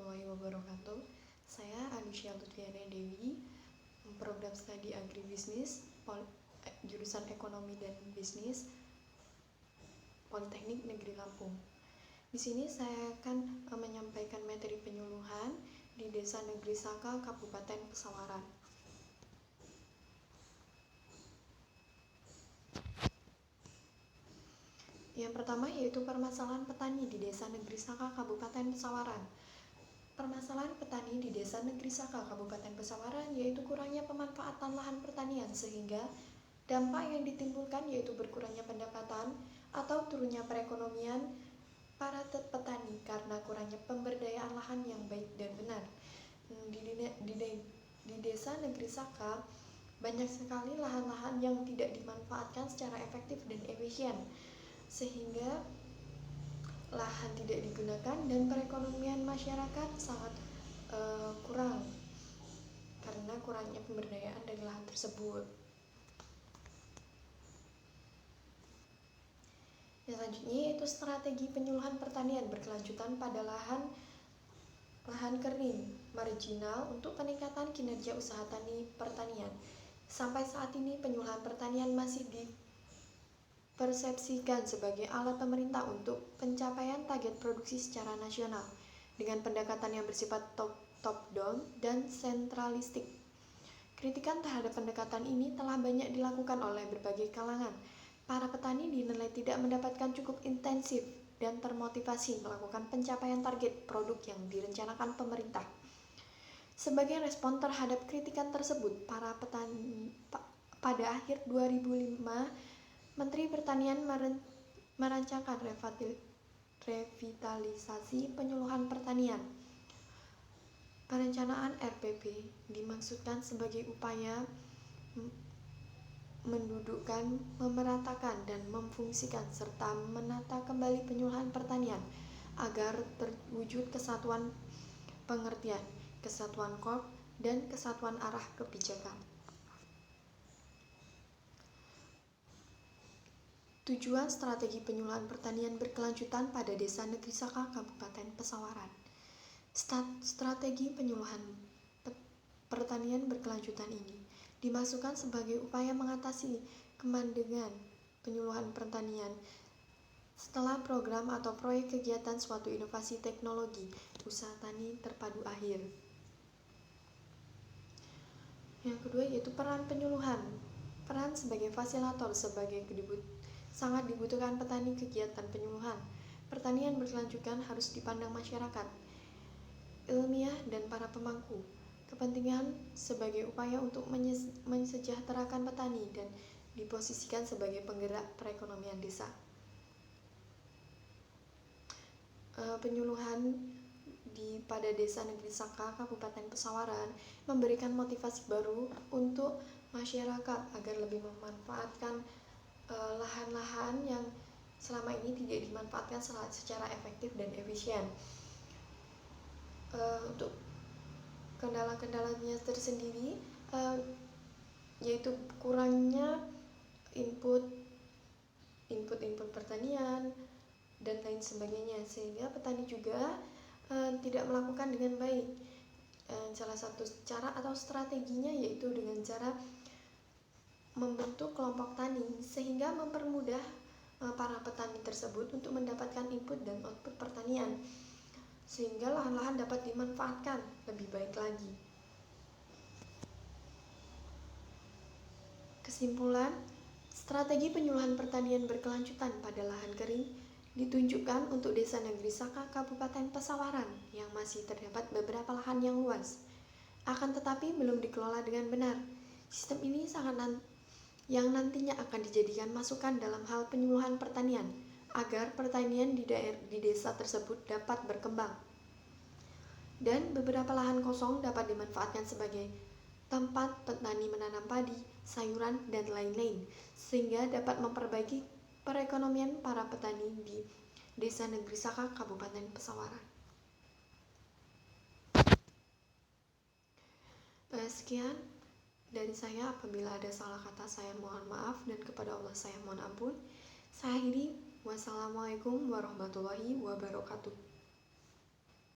warahmatullahi wabarakatuh. Saya Anusya Lutfiana Dewi, program studi agribisnis, jurusan ekonomi dan bisnis, Politeknik Negeri Lampung. Di sini saya akan menyampaikan materi penyuluhan di Desa Negeri Saka, Kabupaten Pesawaran. Yang pertama yaitu permasalahan petani di Desa Negeri Saka, Kabupaten Pesawaran. Permasalahan petani di Desa Negeri Saka, Kabupaten Pesawaran yaitu kurangnya pemanfaatan lahan pertanian, sehingga dampak yang ditimbulkan yaitu berkurangnya pendapatan atau turunnya perekonomian para petani karena kurangnya pemberdayaan lahan yang baik dan benar. Di Desa Negeri Saka banyak sekali lahan-lahan yang tidak dimanfaatkan secara efektif dan efisien, sehingga lahan tidak digunakan dan perekonomian masyarakat sangat kurang karena kurangnya pemberdayaan dari lahan tersebut. Yang selanjutnya yaitu strategi penyuluhan pertanian berkelanjutan pada lahan kering marginal untuk peningkatan kinerja usaha tani pertanian. Sampai saat ini penyuluhan pertanian masih dipersepsikan sebagai alat pemerintah untuk pencapaian target produksi secara nasional dengan pendekatan yang bersifat top down dan sentralistik. Kritikan terhadap pendekatan ini telah banyak dilakukan oleh berbagai kalangan. Para petani dinilai tidak mendapatkan cukup intensif dan termotivasi melakukan pencapaian target produk yang direncanakan pemerintah. Sebagai respon terhadap kritikan tersebut, para petani pada akhir 2005, Menteri Pertanian merancangkan revitalisasi penyuluhan pertanian. Perencanaan RPP dimaksudkan sebagai upaya mendudukkan, memeratakan, dan memfungsikan serta menata kembali penyuluhan pertanian agar terwujud kesatuan pengertian, kesatuan kop, dan kesatuan arah kebijakan. Tujuan strategi penyuluhan pertanian berkelanjutan pada Desa Negeri Saka, Kabupaten Pesawaran. Strategi penyuluhan pertanian berkelanjutan ini dimasukkan sebagai upaya mengatasi kemandegan penyuluhan pertanian setelah program atau proyek kegiatan suatu inovasi teknologi usaha tani terpadu akhir. Yang kedua yaitu peran penyuluhan. Peran sebagai fasilitator sangat dibutuhkan petani. Kegiatan penyuluhan pertanian berkelanjutan harus dipandang masyarakat, ilmiah, dan para pemangku kepentingan sebagai upaya untuk mensejahterakan petani dan diposisikan sebagai penggerak perekonomian desa. Penyuluhan pada Desa Negeri Saka, Kabupaten Pesawaran memberikan motivasi baru untuk masyarakat agar lebih memanfaatkan lahan-lahan yang selama ini tidak dimanfaatkan secara efektif dan efisien. Untuk kendala-kendalanya tersendiri yaitu kurangnya input pertanian dan lain sebagainya, sehingga petani juga tidak melakukan dengan baik. Salah satu cara atau strateginya yaitu dengan cara membentuk kelompok tani sehingga mempermudah para petani tersebut untuk mendapatkan input dan output pertanian, sehingga lahan-lahan dapat dimanfaatkan lebih baik lagi. Kesimpulan, strategi penyuluhan pertanian berkelanjutan pada lahan kering ditunjukkan untuk Desa Negeri Saka, Kabupaten Pesawaran yang masih terdapat beberapa lahan yang luas, akan tetapi belum dikelola dengan benar. Sistem ini yang nantinya akan dijadikan masukan dalam hal penyuluhan pertanian agar pertanian di desa tersebut dapat berkembang. Dan beberapa lahan kosong dapat dimanfaatkan sebagai tempat petani menanam padi, sayuran, dan lain-lain, sehingga dapat memperbaiki perekonomian para petani di Desa Negeri Saka, Kabupaten Pesawaran. Sekian dari saya. Apabila ada salah kata, saya mohon maaf, dan kepada Allah saya mohon ampun. Saya akhiri. Wassalamualaikum warahmatullahi wabarakatuh.